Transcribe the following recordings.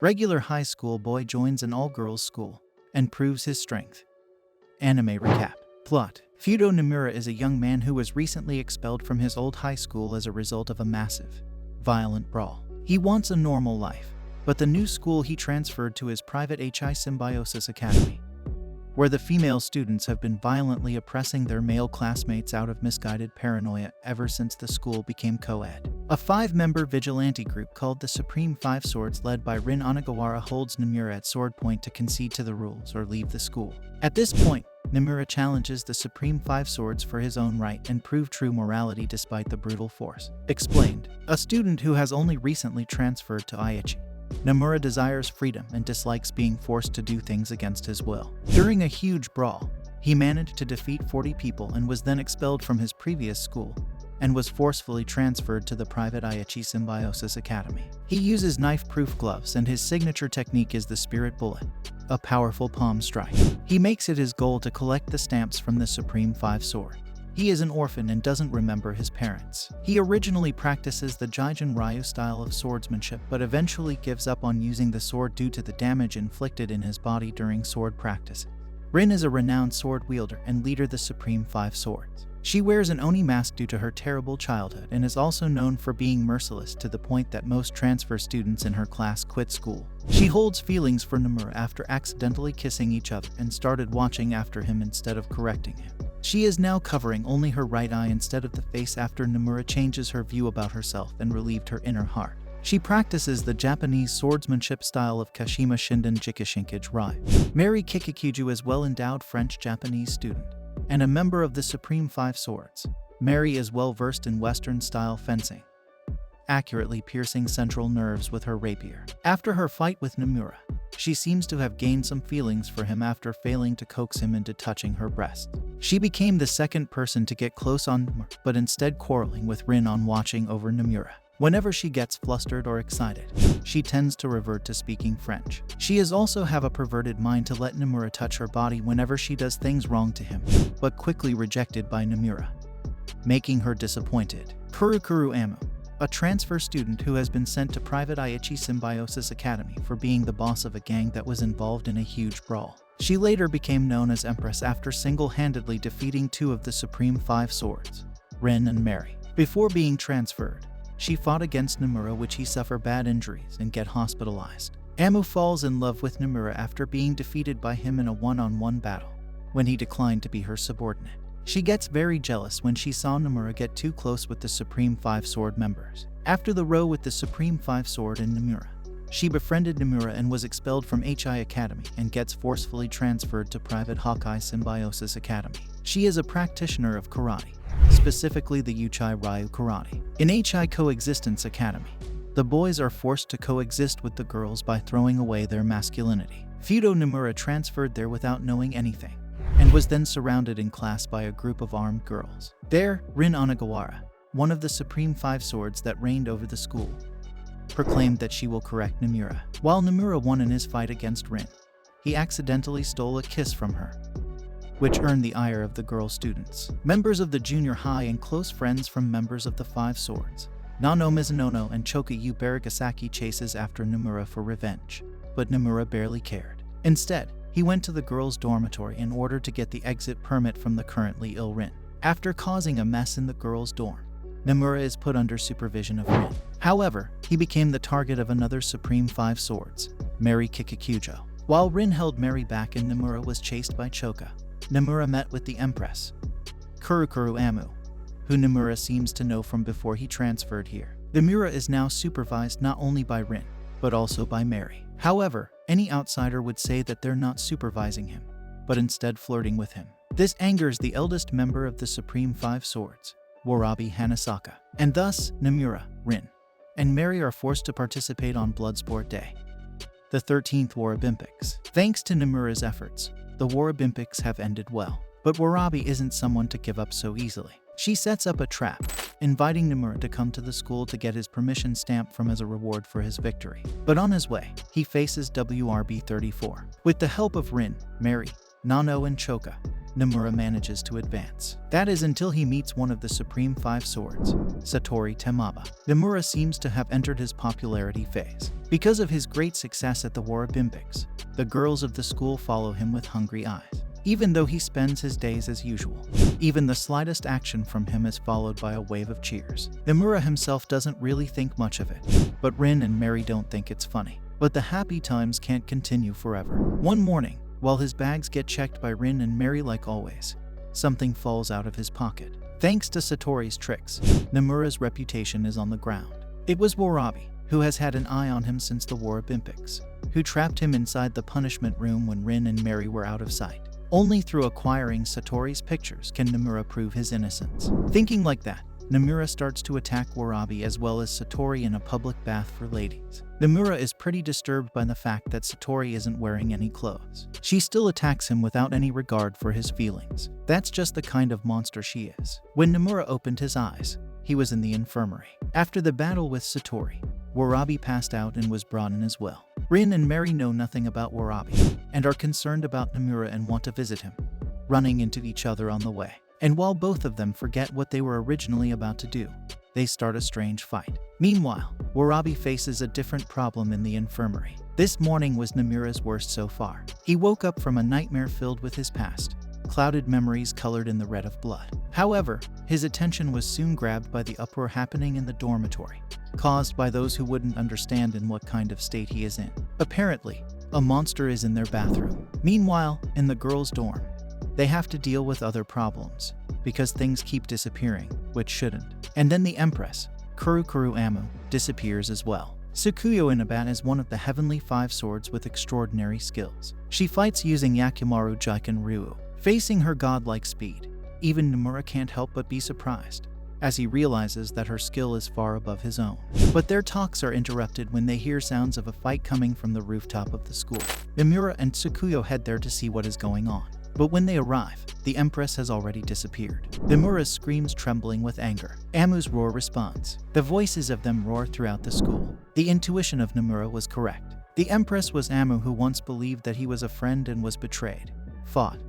Regular high school boy joins an all-girls school and proves his strength. Anime recap. Plot. Fudo Nomura is a young man who was recently expelled from his old high school as a result of a massive, violent brawl. He wants a normal life, but the new school he transferred to is private HI Symbiosis Academy, where the female students have been violently oppressing their male classmates out of misguided paranoia ever since the school became co-ed. A 5-member vigilante group called the Supreme Five Swords led by Rin Onigawara holds Nomura at sword point to concede to the rules or leave the school. At this point, Nomura challenges the Supreme Five Swords for his own right and prove true morality despite the brutal force. Explained. A student who has only recently transferred to Aichi, Nomura desires freedom and dislikes being forced to do things against his will. During a huge brawl, he managed to defeat 40 people and was then expelled from his previous school and was forcefully transferred to the private Aichi Symbiosis Academy. He uses knife-proof gloves and his signature technique is the Spirit Bullet, a powerful palm strike. He makes it his goal to collect the stamps from the Supreme Five Sword. He is an orphan and doesn't remember his parents. He originally practices the Gaijin Ryu style of swordsmanship but eventually gives up on using the sword due to the damage inflicted in his body during sword practice. Rin is a renowned sword wielder and leader of the Supreme Five Swords. She wears an Oni mask due to her terrible childhood and is also known for being merciless to the point that most transfer students in her class quit school. She holds feelings for Nomura after accidentally kissing each other and started watching after him instead of correcting him. She is now covering only her right eye instead of the face after Nomura changes her view about herself and relieved her inner heart. She practices the Japanese swordsmanship style of Kashima Shinden Jikishinkage Rai. Mary Kikukyuju is well-endowed French-Japanese student and a member of the Supreme Five Swords. Mary is well-versed in Western-style fencing, accurately piercing central nerves with her rapier. After her fight with Nomura, she seems to have gained some feelings for him after failing to coax him into touching her breast. She became the second person to get close on Nomura, but instead quarreling with Rin on watching over Nomura. Whenever she gets flustered or excited, she tends to revert to speaking French. She is also have a perverted mind to let Nomura touch her body whenever she does things wrong to him, but quickly rejected by Nomura, making her disappointed. Kurukuru Amu, a transfer student who has been sent to private Aichi Symbiosis Academy for being the boss of a gang that was involved in a huge brawl. She later became known as Empress after single-handedly defeating 2 of the Supreme Five Swords, Rin and Mary. Before being transferred, she fought against Nomura, which he suffer bad injuries and get hospitalized. Amu falls in love with Nomura after being defeated by him in a one-on-one battle, when he declined to be her subordinate. She gets very jealous when she saw Nomura get too close with the Supreme Five Sword members. After the row with the Supreme Five Sword and Nomura, she befriended Nomura and was expelled from HI Academy and gets forcefully transferred to private Hawkeye Symbiosis Academy. She is a practitioner of karate, specifically the Uchai Ryu karate. In HI Coexistence Academy, the boys are forced to coexist with the girls by throwing away their masculinity. Fudo Nomura transferred there without knowing anything, and was then surrounded in class by a group of armed girls. There, Rin Onigawara, one of the Supreme Five Swords that reigned over the school, proclaimed that she will correct Nomura. While Nomura won in his fight against Rin, he accidentally stole a kiss from her, which earned the ire of the girl students. Members of the junior high and close friends from members of the Five Swords, Nano Mizunono and Chokuyu Baragasaki chases after Nomura for revenge, but Nomura barely cared. Instead, he went to the girls' dormitory in order to get the exit permit from the currently ill Rin. After causing a mess in the girls' dorm, Nomura is put under supervision of Rin. However, he became the target of another Supreme Five Swords, Mary Kikukyujo. While Rin held Mary back and Nomura was chased by Choka, Nomura met with the Empress, Kurukuru Amu, who Nomura seems to know from before he transferred here. Nomura is now supervised not only by Rin, but also by Mary. However, any outsider would say that they're not supervising him, but instead flirting with him. This angers the eldest member of the Supreme Five Swords, Warabi Hanasaka, and thus Nomura, Rin, and Mary are forced to participate on Bloodsport Day, the 13th War Olympics. Thanks to Nomura's efforts, the War Olympics have ended well. But Warabi isn't someone to give up so easily. She sets up a trap, inviting Nomura to come to the school to get his permission stamp from as a reward for his victory. But on his way, he faces WRB 34. With the help of Rin, Mary, Nano and Choka, Nomura manages to advance. That is until he meets one of the Supreme Five Swords, Satori Temaba. Nomura seems to have entered his popularity phase. Because of his great success at the War Olympics, the girls of the school follow him with hungry eyes. Even though he spends his days as usual, even the slightest action from him is followed by a wave of cheers. Nomura himself doesn't really think much of it, but Rin and Mary don't think it's funny. But the happy times can't continue forever. One morning, while his bags get checked by Rin and Mary like always, something falls out of his pocket. Thanks to Satori's tricks, Nomura's reputation is on the ground. It was Warabi, who has had an eye on him since the War Olympics, who trapped him inside the punishment room when Rin and Mary were out of sight. Only through acquiring Satori's pictures can Nomura prove his innocence. Thinking like that, Nomura starts to attack Warabi as well as Satori in a public bath for ladies. Nomura is pretty disturbed by the fact that Satori isn't wearing any clothes. She still attacks him without any regard for his feelings. That's just the kind of monster she is. When Nomura opened his eyes, he was in the infirmary. After the battle with Satori, Warabi passed out and was brought in as well. Rin and Mary know nothing about Warabi and are concerned about Nomura and want to visit him, running into each other on the way. And while both of them forget what they were originally about to do, they start a strange fight. Meanwhile, Warabi faces a different problem in the infirmary. This morning was Nomura's worst so far. He woke up from a nightmare filled with his past, clouded memories colored in the red of blood. However, his attention was soon grabbed by the uproar happening in the dormitory, caused by those who wouldn't understand in what kind of state he is in. Apparently, a monster is in their bathroom. Meanwhile, in the girls' dorm, they have to deal with other problems, because things keep disappearing, which shouldn't. And then the Empress, Kurukuru Amu, disappears as well. Tsukuyo Inaba is one of the Heavenly Five Swords with extraordinary skills. She fights using Yakimaru Jiken Ryu. Facing her godlike speed, even Nomura can't help but be surprised, as he realizes that her skill is far above his own. But their talks are interrupted when they hear sounds of a fight coming from the rooftop of the school. Nomura and Tsukuyo head there to see what is going on. But when they arrive, the Empress has already disappeared. Nomura screams, trembling with anger. Amu's roar responds. The voices of them roar throughout the school. The intuition of Nomura was correct. The Empress was Amu, who once believed that he was a friend and was betrayed, fought,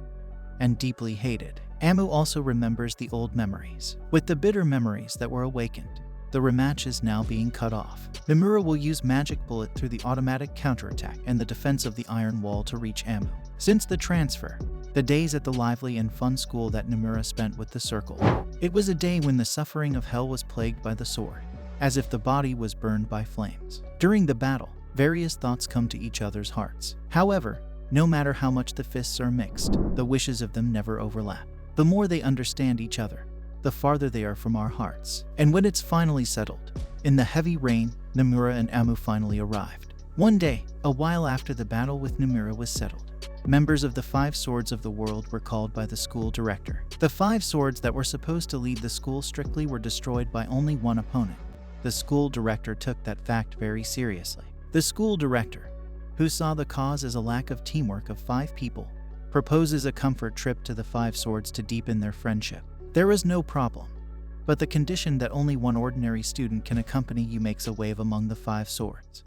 and deeply hated. Amu also remembers the old memories. With the bitter memories that were awakened, the rematch is now being cut off. Nomura will use Magic Bullet through the automatic counterattack and the defense of the Iron Wall to reach Amu. Since the transfer, the days at the lively and fun school that Nomura spent with the Circle, it was a day when the suffering of hell was plagued by the sword, as if the body was burned by flames. During the battle, various thoughts come to each other's hearts. However, no matter how much the fists are mixed, the wishes of them never overlap. The more they understand each other, the farther they are from our hearts. And when it's finally settled, in the heavy rain, Nomura and Amu finally arrived. One day, a while after the battle with Nomura was settled, members of the Five Swords of the World were called by the school director. The Five Swords that were supposed to lead the school strictly were destroyed by only one opponent. The school director took that fact very seriously. The school director, who saw the cause as a lack of teamwork of 5 people, proposes a comfort trip to the Five Swords to deepen their friendship. There is no problem, but the condition that only one ordinary student can accompany you makes a wave among the Five Swords.